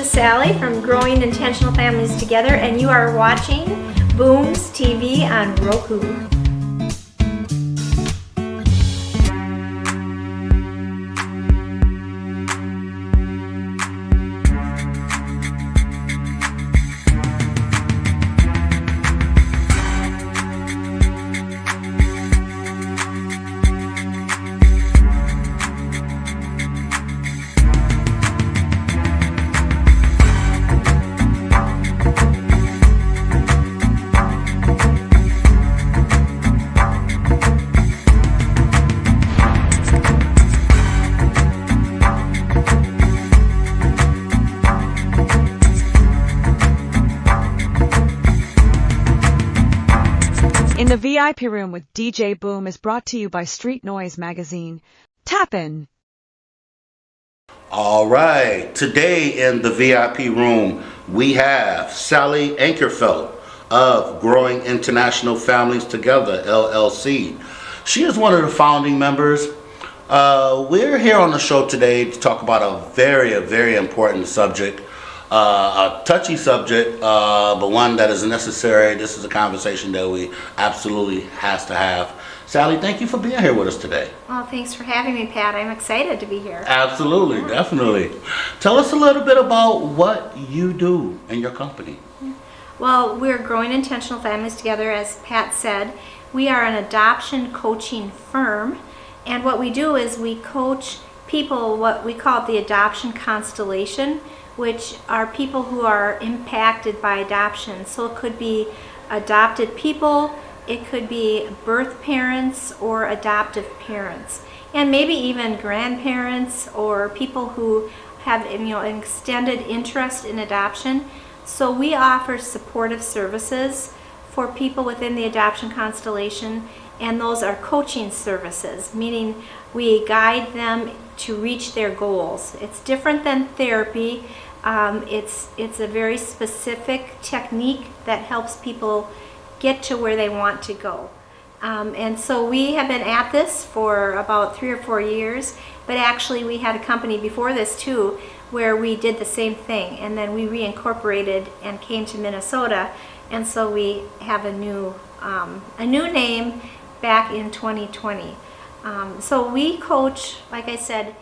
is Sally from Growing Intentional Families Together, and you are watching Boom's TV on Roku. In the VIP room with DJ Boom is brought to you by Street Noise Magazine. Tap in. All right, today in the VIP room we have Sally Ankerfelt of Growing International Families Together, LLC. She is one of the founding members. We're here on the show today to talk about a very important subject. A touchy subject, but one that is necessary. This is a conversation that we absolutely has to have. Sally, thank you for being here with us today. Well, thanks for having me, Pat. I'm excited to be here. Absolutely, definitely. Tell us a little bit about what you do in your company. Well, we're Growing Intentional Families Together, as Pat said. We are an adoption coaching firm, and what we do is we coach people, what we call the adoption constellation, which are people who are impacted by adoption. So it could be adopted people, it could be birth parents or adoptive parents, and maybe even grandparents or people who have an extended interest in adoption. So we offer supportive services for people within the adoption constellation, and those are coaching services, meaning we guide them to reach their goals. It's different than therapy. It's a very specific technique that helps people get to where they want to go. And so we have been at this for about 3 or 4 years, but actually we had a company before this too where we did the same thing, and then we reincorporated and came to Minnesota, and so we have a new name back in 2020. So we coach, like I said,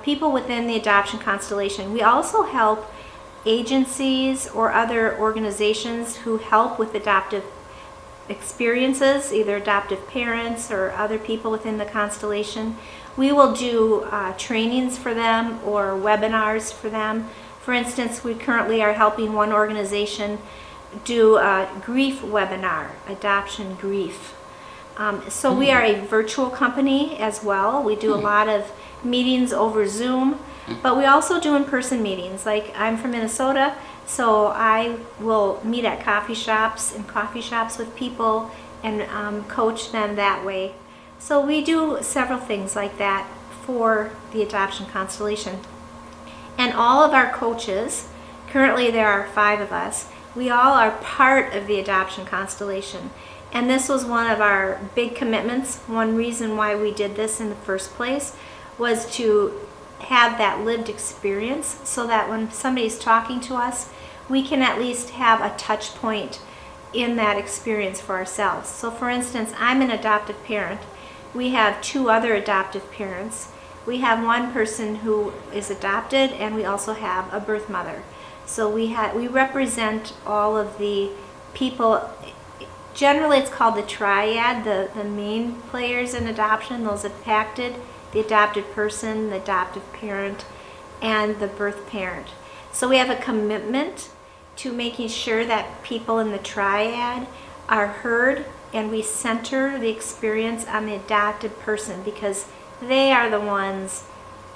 people within the adoption constellation. We also help agencies or other organizations who help with adoptive experiences, either adoptive parents or other people within the constellation. We will do trainings for them or webinars for them. For instance, we currently are helping one organization do a grief webinar, adoption grief. So we are a virtual company as well. We do a lot of meetings over Zoom, but we also do in-person meetings. Like, I'm from Minnesota, so I will meet at coffee shops with people and coach them that way. So we do several things like that for the adoption constellation. And all of our coaches, currently there are 5 of us, we all are part of the adoption constellation. And this was one of our big commitments. One reason why we did this in the first place was to have that lived experience, so that when somebody's talking to us, we can at least have a touch point in that experience for ourselves. So for instance, I'm an adoptive parent. We have 2 other adoptive parents. We have one person who is adopted, and we also have a birth mother. So we represent all of the people. Generally, it's called the triad, the main players in adoption, those impacted, the adopted person, the adoptive parent, and the birth parent. So we have a commitment to making sure that people in the triad are heard, and we center the experience on the adopted person, because they are the ones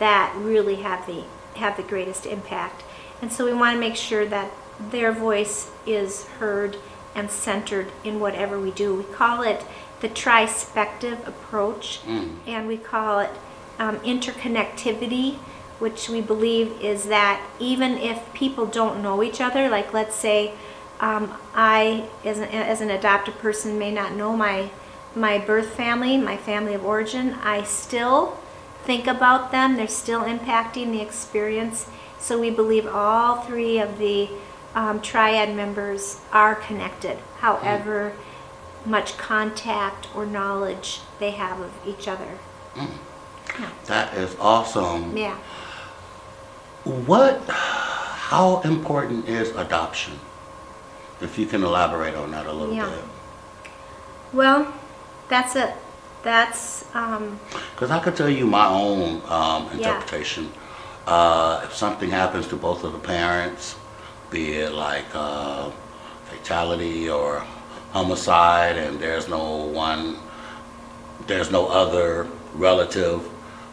that really have the greatest impact. And so we want to make sure that their voice is heard and centered in whatever we do. We call it the trispective approach, and we call it interconnectivity, which we believe is that even if people don't know each other, like let's say I, as an adopted person, may not know my birth family, my family of origin, I still think about them. They're still impacting the experience. So we believe all three of the triad members are connected, however much contact or knowledge they have of each other. Yeah. That is awesome. Yeah. How important is adoption? If you can elaborate on that a little Yeah. bit. Well, that's Because I could tell you my own interpretation. If something happens to both of the parents, be it like fatality or homicide, and there's no other relative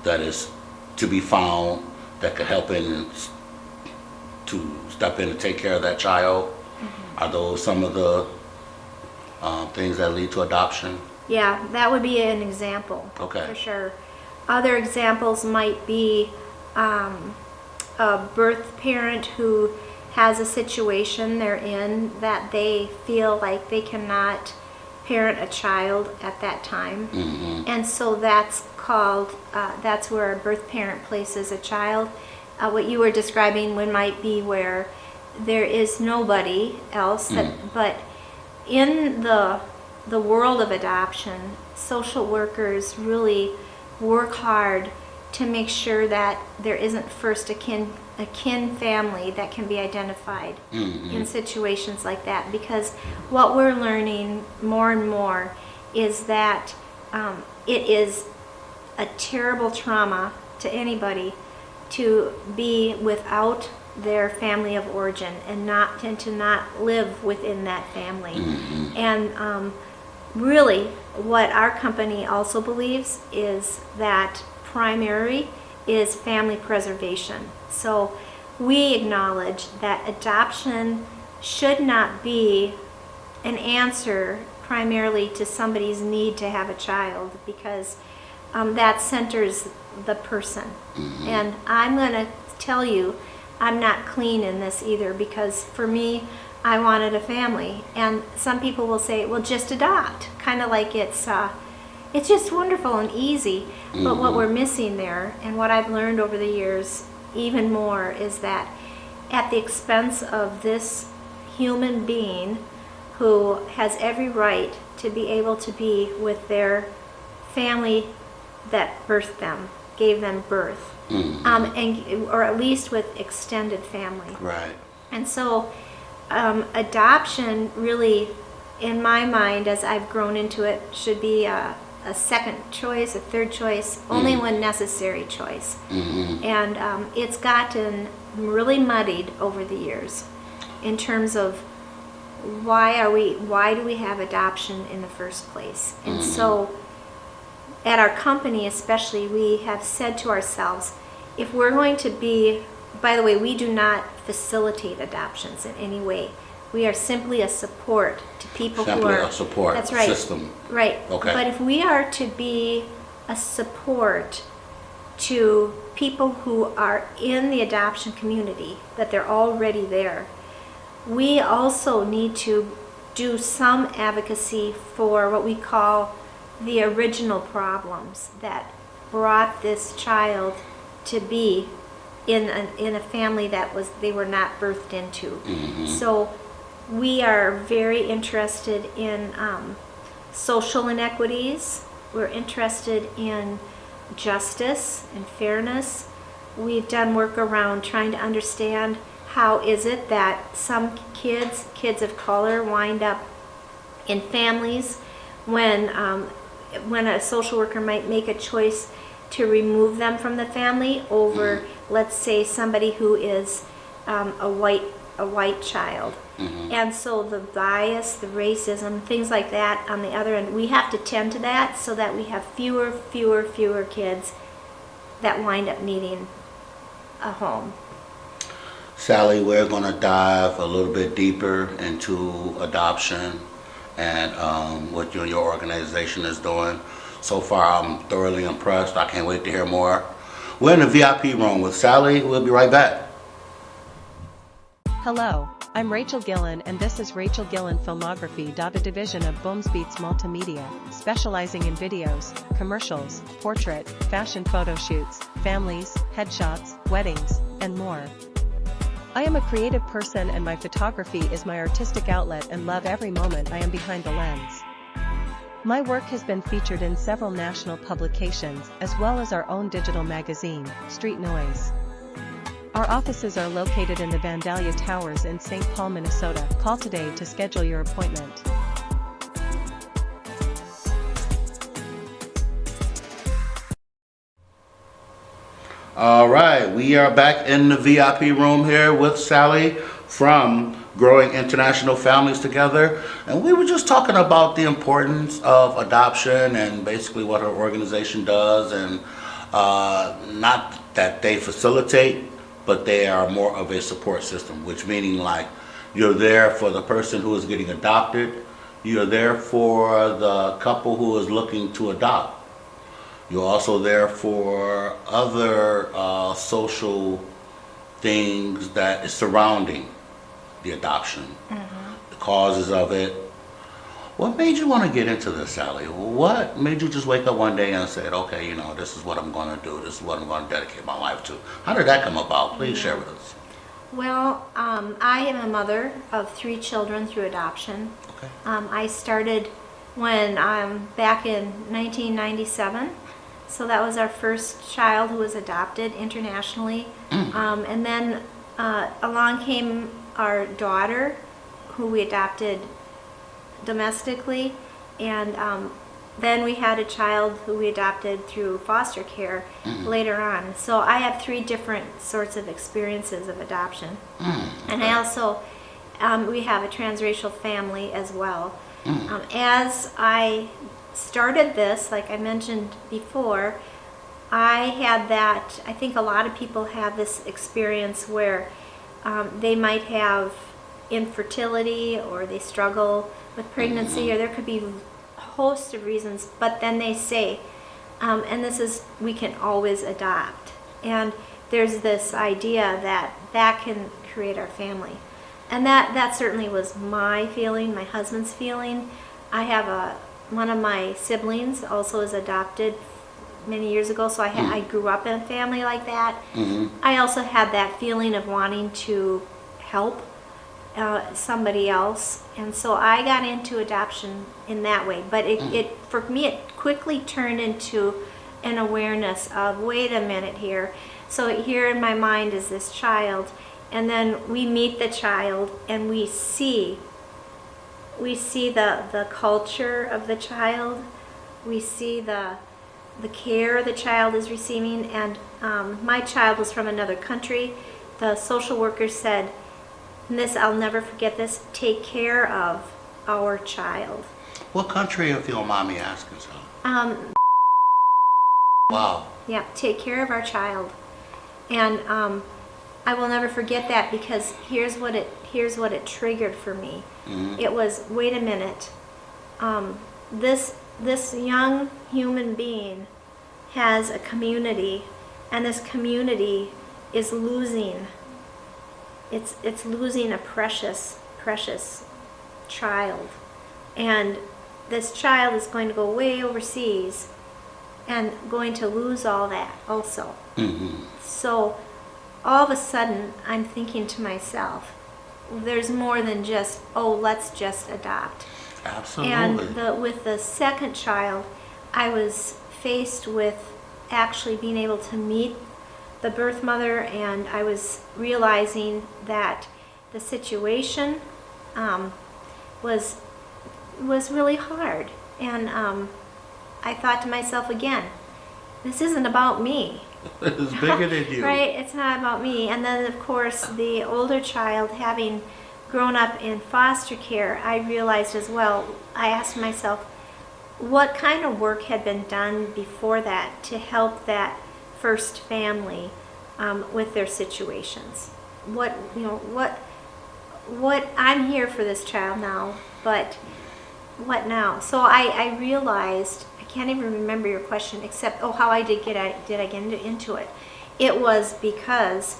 that is to be found that could help to step in and take care of that child. Are those some of the things that lead to adoption? Yeah, that would be an example. Okay. For sure. Other examples might be a birth parent who has a situation they're in that they feel like they cannot parent a child at that time. And so that's called, that's where a birth parent places a child. What you were describing might be where there is nobody else, but in the world of adoption, social workers really work hard to make sure that there isn't first a kin family that can be identified in situations like that. Because what we're learning more and more is that it is a terrible trauma to anybody to be without their family of origin and to not live within that family. And really what our company also believes is that primary is family preservation. So we acknowledge that adoption should not be an answer primarily to somebody's need to have a child, because that centers the person. And I'm going to tell you, I'm not clean in this either, because for me, I wanted a family. And some people will say, well, just adopt, kind of like it's just wonderful and easy. But what we're missing there, and what I've learned over the years even more, is that at the expense of this human being who has every right to be able to be with their family that birthed them, gave them birth, or at least with extended family. Right. And so adoption really, in my mind, as I've grown into it, should be a second choice, a third choice, only when necessary choice. And it's gotten really muddied over the years in terms of why do we have adoption in the first place? And so at our company especially, we have said to ourselves, if we're going to be, by the way, we do not facilitate adoptions in any way. We are simply a support to people who are... Simply a support that's right, system. Right. Okay. But if we are to be a support to people who are in the adoption community, that they're already there, we also need to do some advocacy for what we call the original problems that brought this child to be in a family that they were not birthed into. So we are very interested in social inequities. We're interested in justice and fairness. We've done work around trying to understand how is it that some kids of color, wind up in families when a social worker might make a choice to remove them from the family over, let's say, somebody who is a white child. And so the bias, the racism, things like that on the other end, we have to tend to that so that we have fewer kids that wind up needing a home. Sally, we're going to dive a little bit deeper into adoption and what you and your organization is doing. So far, I'm thoroughly impressed. I can't wait to hear more. We're in the VIP room with Sally. We'll be right back. Hello, I'm Rachel Gillen, and this is Rachel Gillen Filmography. A division of Boomsbeats Multimedia, specializing in videos, commercials, portrait, fashion photo shoots, families, headshots, weddings, and more. I am a creative person and my photography is my artistic outlet and love every moment I am behind the lens. My work has been featured in several national publications as well as our own digital magazine, Street Noise. Our offices are located in the Vandalia Towers in St. Paul, Minnesota. Call today to schedule your appointment. All right, we are back in the VIP room here with Sally from Growing International Families Together, and we were just talking about the importance of adoption and basically what her organization does, and not that they facilitate, but they are more of a support system, which meaning like you're there for the person who is getting adopted, you're there for the couple who is looking to adopt. You're also there for other social things that is surrounding the adoption, the causes of it. What made you want to get into this, Sally? What made you just wake up one day and said, okay, you know, this is what I'm going to do. This is what I'm going to dedicate my life to. How did that come about? Please share with us. Well, I am a mother of 3 children through adoption. Okay. I started when back in 1997. So that was our first child who was adopted internationally. And then along came our daughter, who we adopted domestically. And then we had a child who we adopted through foster care later on. So I have 3 different sorts of experiences of adoption. And I also, we have a transracial family as well. As I started this, like I mentioned before, I had that, I think a lot of people have this experience where they might have infertility or they struggle with pregnancy, or there could be a host of reasons, but then they say, and this is, we can always adopt. And there's this idea that that can create our family. And that certainly was my feeling, my husband's feeling. I have one of my siblings also is adopted many years ago, so I grew up in a family like that. I also had that feeling of wanting to help somebody else, and so I got into adoption in that way. But it for me, it quickly turned into an awareness of, wait a minute here. So here in my mind is this child, and then we meet the child and we see the culture of the child, we see the care the child is receiving. And my child was from another country. The social worker said, and this, I'll never forget this, take care of our child. What country, if you don't mind me asking, Sally? Wow. Yeah, take care of our child. And I will never forget that, because here's what it triggered for me. It was, wait a minute, this young human being has a community, and this community is losing. It's losing a precious child, and this child is going to go way overseas and going to lose all that also. So all of a sudden I'm thinking to myself, there's more than just, oh, let's just adopt. Absolutely. And with the second child, I was faced with actually being able to meet the birth mother, and I was realizing that the situation was really hard. And I thought to myself again, this isn't about me. It's bigger than you. Right, it's not about me. And then of course the older child, having grown up in foster care, I realized as well, I asked myself, what kind of work had been done before that to help that first family with their situations? What I'm here for this child now, but what now? So I realized, I can't even remember your question, except how I did I get into it. It was because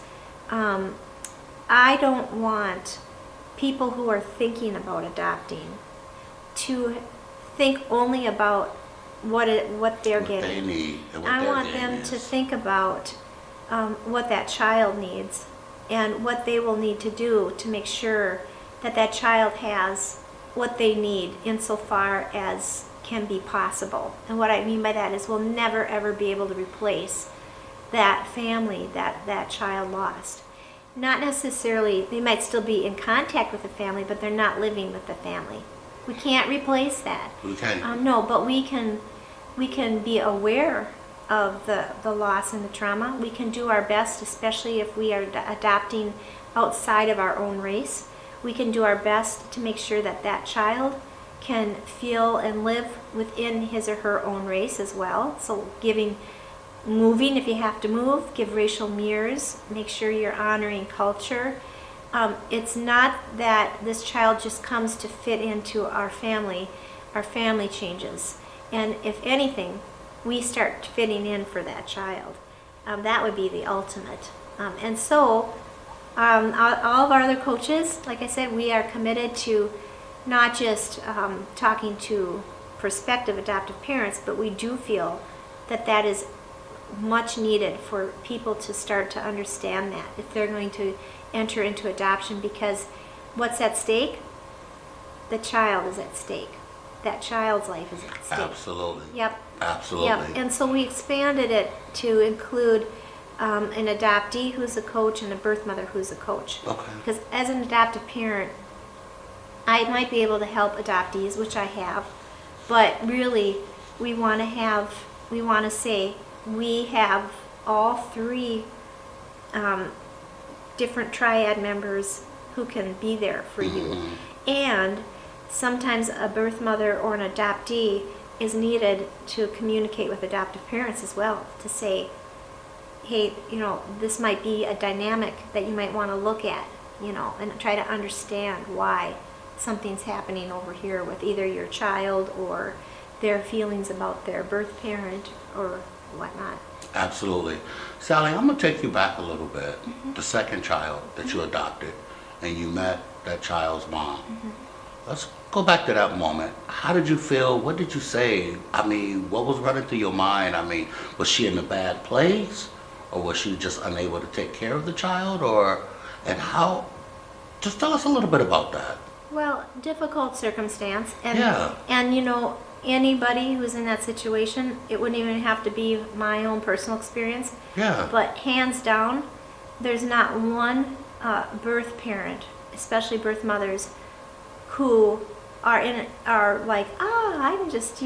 I don't want people who are thinking about adopting to think only about what they're getting. They need and what I their want need them is. to think about what that child needs, and what they will need to do to make sure that that child has what they need insofar as can be possible. And what I mean by that is we'll never ever be able to replace that family that that child lost. Not necessarily, they might still be in contact with the family, but they're not living with the family. We can't replace that. Okay. No, but we can be aware of the loss and the trauma. We can do our best, especially if we are adopting outside of our own race. We can do our best to make sure that that child can feel and live within his or her own race as well. So moving if you have to move, give racial mirrors, make sure you're honoring culture. It's not that this child just comes to fit into our family changes. And if anything, we start fitting in for that child. That would be the ultimate. And so all of our other coaches, like I said, we are committed to not just talking to prospective adoptive parents, but we do feel that that is much needed for people to start to understand that if they're going to enter into adoption, because what's at stake? The child is at stake. That child's life is at stake. Absolutely. Yep. Absolutely. Yep. And so we expanded it to include an adoptee who's a coach and a birth mother who's a coach. Okay. Because as an adoptive parent, I might be able to help adoptees, which I have, but really we want to say we have all three different triad members who can be there for you. And sometimes a birth mother or an adoptee is needed to communicate with adoptive parents as well, to say, hey, this might be a dynamic that you might want to look at, and try to understand why something's happening over here with either your child or their feelings about their birth parent or whatnot. Absolutely. Sally, I'm going to take you back a little bit. The second child that you adopted, and you met that child's mom. Let's go back to that moment. How did you feel? What did you say? I mean, what was running through your mind? I mean, was she in a bad place? Or was she just unable to take care of the child? And how? Just tell us a little bit about that. Well, difficult circumstance. And, Yeah. And anybody who's in that situation, it wouldn't even have to be my own personal experience. Yeah. But hands down, there's not one birth parent, especially birth mothers, who are like, I'm just,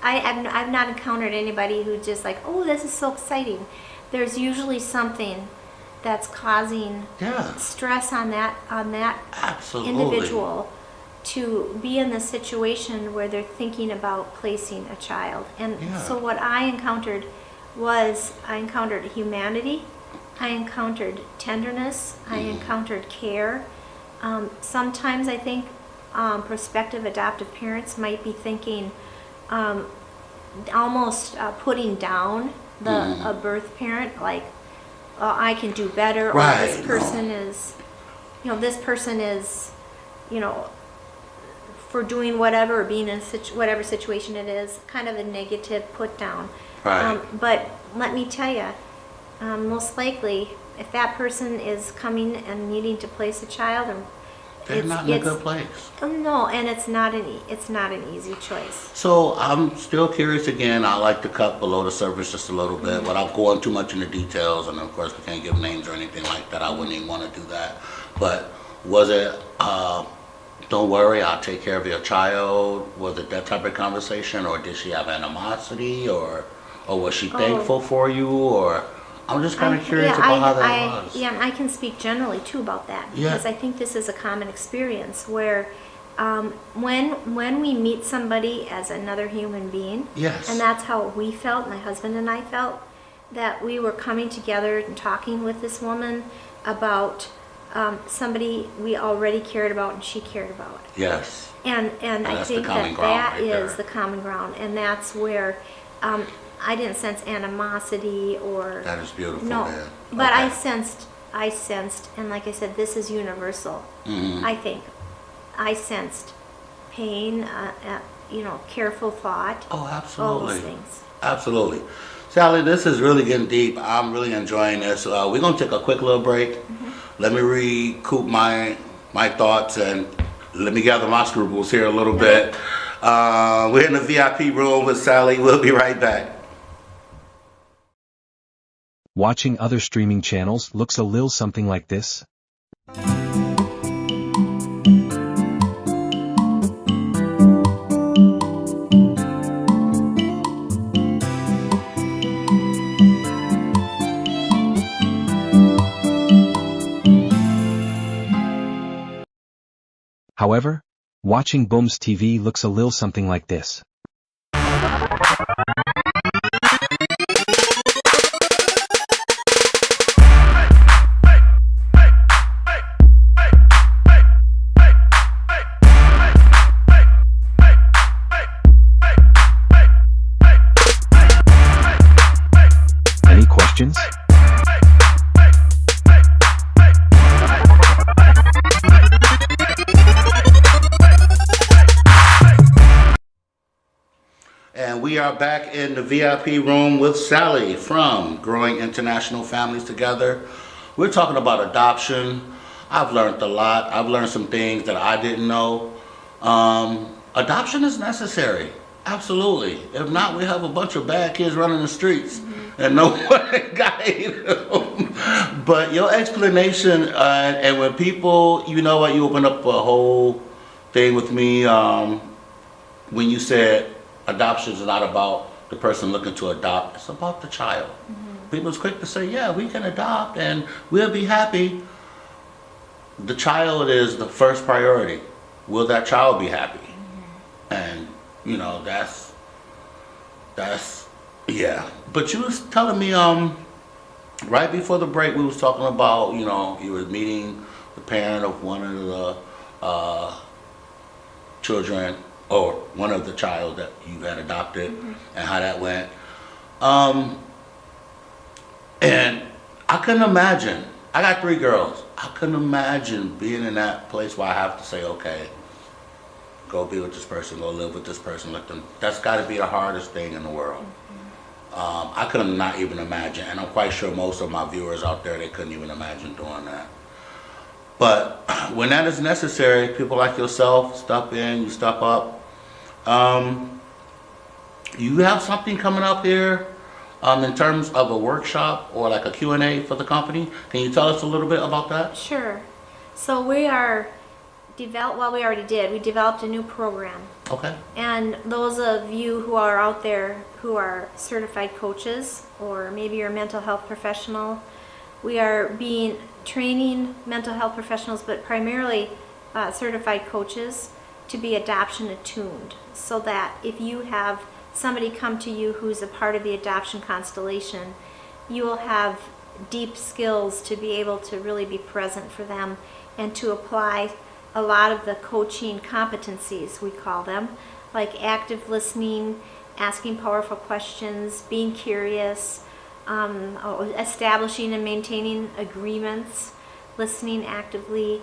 I've not encountered anybody who just like, oh, this is so exciting. There's usually something that's causing stress on that Absolutely. individual to be in the situation where they're thinking about placing a child. And so what I encountered humanity, I encountered tenderness, I encountered care. Sometimes I think prospective adoptive parents might be thinking almost putting down a birth parent, like, I can do better, Right, or this person is, for doing whatever, or being in whatever situation it is, kind of a negative put down. Right. But let me tell you, most likely, if that person is coming and needing to place a child, They're not in a good place. No, and it's not an easy choice. So I'm still curious again. I like to cut below the surface just a little bit without going too much into details. And of course, we can't give names or anything like that. I wouldn't even want to do that. But was it, don't worry, I'll take care of your child? Was it that type of conversation? Or did she have animosity? Or was she thankful for you? Or I'm just kind of curious about how that was. Yeah, and I can speak generally too about that, because I think this is a common experience where when we meet somebody as another human being, and that's how we felt, my husband and I felt, that we were coming together and talking with this woman about somebody we already cared about and she cared about. Yes. And I think that is the common ground, and that's where I didn't sense animosity or... That is beautiful. No, man. but Okay. I sensed, and like I said, this is universal. I think I sensed pain, careful thought. Oh, absolutely. All those things. Absolutely. Sally, this is really getting deep. I'm really enjoying this. We're going to take a quick little break. Let me recoup my thoughts and let me gather my scruples here a little bit. We're in the VIP room with Sally. We'll be right back. Watching other streaming channels looks a little something like this. However, watching Boom's TV looks a little something like this. Any questions? And we are back in the VIP room with Sally from Growing International Families Together. We're talking about adoption. I've learned a lot. I've learned some things that I didn't know. Adoption is necessary. Absolutely. If not, we have a bunch of bad kids running the streets and no one to guide them. But your explanation, and when people, you know what, you opened up a whole thing with me when you said, adoption is not about the person looking to adopt, it's about the child. People's quick to say, yeah, we can adopt and we'll be happy. The child is the first priority. Will that child be happy? And, you know, that's, yeah. But you was telling me, right before the break, we was talking about, you know, you were meeting the parent of one of the children, or one of the child that you had adopted, and how that went. And I couldn't imagine, I got 3 girls, I couldn't imagine being in that place where I have to say, okay, go be with this person, go live with this person, let them, that's gotta be the hardest thing in the world. I couldn't not even imagine, and I'm quite sure most of my viewers out there, they couldn't even imagine doing that. But when that is necessary, people like yourself step in, you step up. You have something coming up here in terms of a workshop or like a Q&A for the company. Can you tell us a little bit about that? Sure. So we are well, we already did. We developed a new program. Okay. And those of you who are out there who are certified coaches, or maybe you're a mental health professional, we are training mental health professionals, but primarily certified coaches, to be adoption attuned, so that if you have somebody come to you who's a part of the adoption constellation, you will have deep skills to be able to really be present for them and to apply a lot of the coaching competencies, we call them, like active listening, asking powerful questions, being curious, establishing and maintaining agreements, listening actively,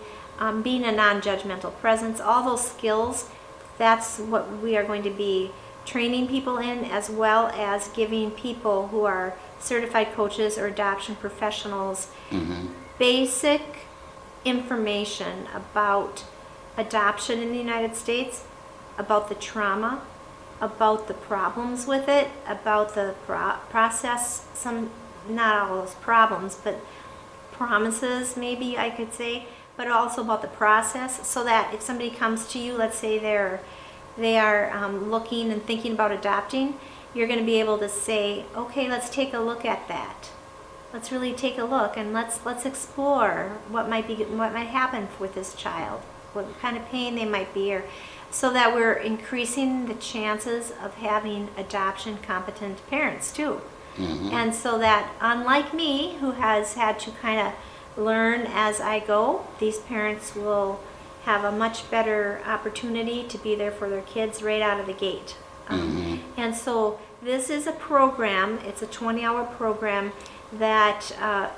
being a non-judgmental presence, all those skills. That's what we are going to be training people in, as well as giving people who are certified coaches or adoption professionals basic information about adoption in the United States, about the trauma, about the problems with it, about the process, not all those problems, but promises, maybe I could say, but also about the process, so that if somebody comes to you, let's say they are looking and thinking about adopting, you're going to be able to say, okay, let's take a look at that. Let's really take a look and let's explore what might happen with this child, what kind of pain they might be, or so that we're increasing the chances of having adoption competent parents too. And so that, unlike me, who has had to kind of learn as I go, these parents will have a much better opportunity to be there for their kids right out of the gate. And so this is a program, it's a 20-hour program that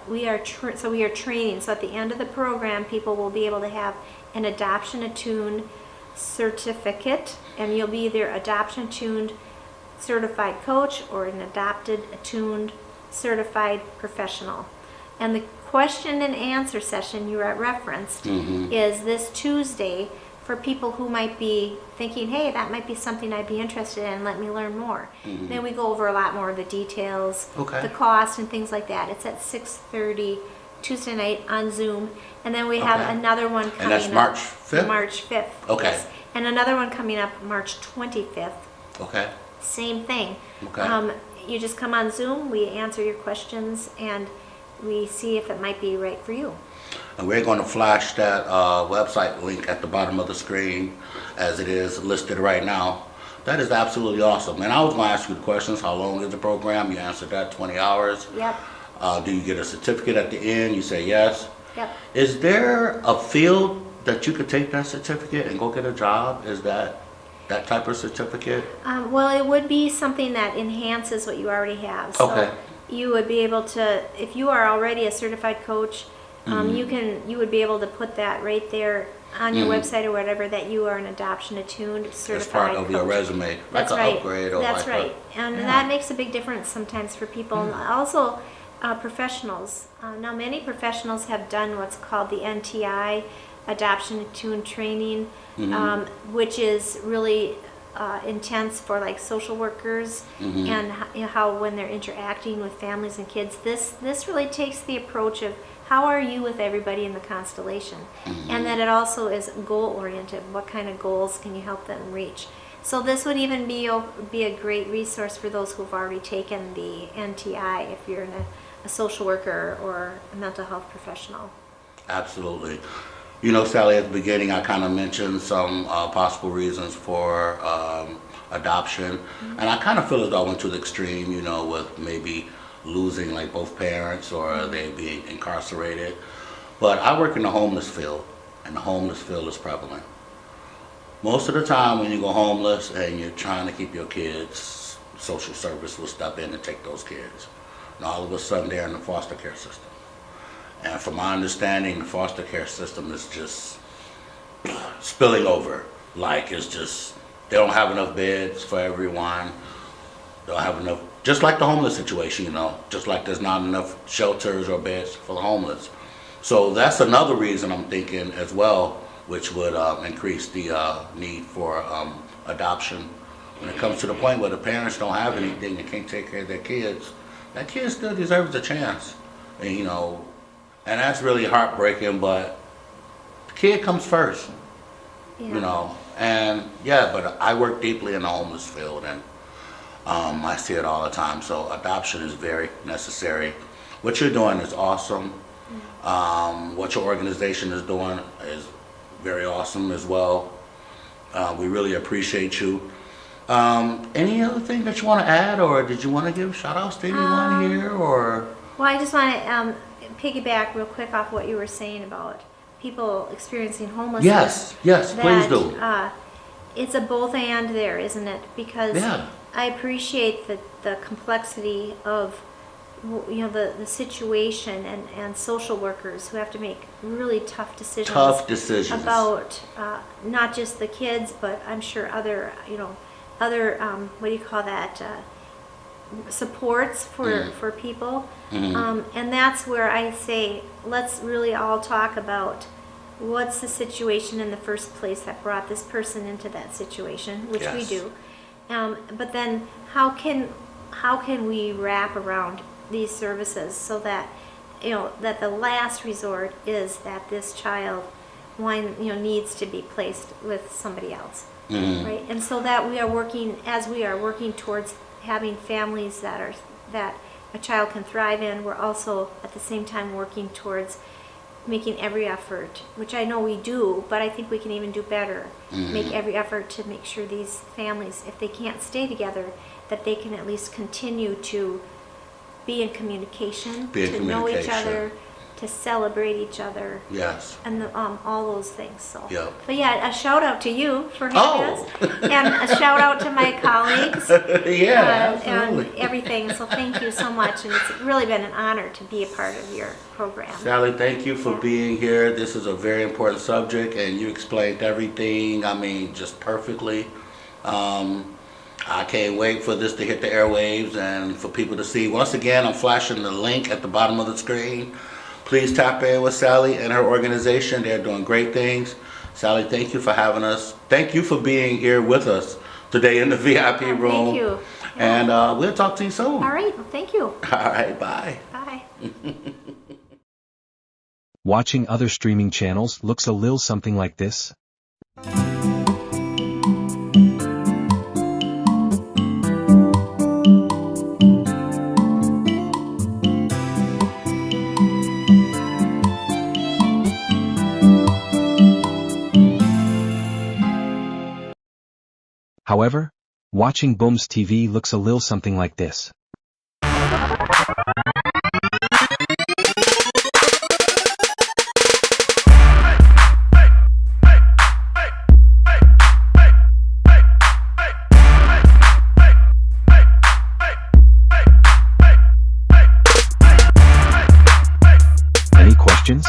we are training. So at the end of the program, people will be able to have an adoption attuned certificate, and you'll be either adoption attuned certified coach or an adopted, attuned, certified professional. And the question and answer session you referenced is this Tuesday for people who might be thinking, hey, that might be something I'd be interested in, let me learn more. Then we go over a lot more of the details, the cost and things like that. It's at 6:30 Tuesday night on Zoom. And then we have another one coming up. And that's March 5th? March 5th. Okay. Yes. And another one coming up March 25th. Okay. Same thing. Okay. You just come on Zoom, we answer your questions, and we see if it might be right for you. And we're going to flash that website link at the bottom of the screen as it is listed right now. That is absolutely awesome. And I was going to ask you the questions. How long is the program? You answered that, 20 hours. Yep. Do you get a certificate at the end? You say yes. Yep. Is there a field that you could take that certificate and go get a job? Is that type of certificate? Well, it would be something that enhances what you already have. So Okay. you would be able to, if you are already a certified coach, you would be able to put that right there on your website or whatever, that you are an adoption attuned certified As part of coach. your resume, That's like an right. upgrade or That's like right. And that makes a big difference sometimes for people. And also professionals. Now many professionals have done what's called the NTI, Adoption Attuned Training, which is really intense for like social workers and how when they're interacting with families and kids. This really takes the approach of how are you with everybody in the constellation, and that it also is goal oriented. What kind of goals can you help them reach? So this would even be a great resource for those who've already taken the NTI if you're a social worker or a mental health professional. Absolutely. You know, Sally, at the beginning I kind of mentioned some possible reasons for adoption, and I kind of feel as though I went to the extreme, you know, with maybe losing like both parents or they being incarcerated. But I work in the homeless field, and the homeless field is prevalent. Most of the time when you go homeless and you're trying to keep your kids, social service will step in and take those kids. And all of a sudden they're in the foster care system. And from my understanding, the foster care system is just spilling over. Like it's just, they don't have enough beds for everyone. They don't have enough, just like the homeless situation, you know, just like there's not enough shelters or beds for the homeless. So that's another reason I'm thinking as well, which would increase the need for adoption. When it comes to the point where the parents don't have anything and can't take care of their kids, that kid still deserves a chance. And, you know, and that's really heartbreaking, but the kid comes first, you know. And yeah, but I work deeply in the homeless field, and I see it all the time. So adoption is very necessary. What you're doing is awesome. What your organization is doing is very awesome as well. We really appreciate you. Any other thing that you want to add, or did you want to give shout outs to anyone here, or? Well, I just want to piggyback real quick off what you were saying about people experiencing homelessness. Yes, please do. It's a both and there, isn't it? Because I appreciate the complexity of, you know, the situation and social workers who have to make really tough decisions. About not just the kids, but I'm sure other what do you call that, supports for people. And that's where I say, let's really all talk about what's the situation in the first place that brought this person into that situation, which we do. But then how can we wrap around these services so that, you know, that the last resort is that this child needs to be placed with somebody else, right? And so that we are working towards having families that a child can thrive in, we're also at the same time working towards making every effort, which I know we do, but I think we can even do better, make every effort to make sure these families, if they can't stay together, that they can at least continue to be in communication, know each other, to celebrate each other. Yes. And all those things. So. Yep. But yeah, a shout out to you for having us, and a shout out to my colleagues. Absolutely. And everything. So thank you so much, and it's really been an honor to be a part of your program. Sally, thank you for being here. This is a very important subject, and you explained everything. I mean, just perfectly. I can't wait for this to hit the airwaves and for people to see. Once again, I'm flashing the link at the bottom of the screen. Please tap in with Sally and her organization. They're doing great things. Sally, thank you for having us. Thank you for being here with us today in the VIP room. Thank you. And we'll talk to you soon. All right. Well, thank you. All right, bye. Bye. Watching other streaming channels looks a little something like this. However, watching Boom's TV looks a little something like this. Any questions?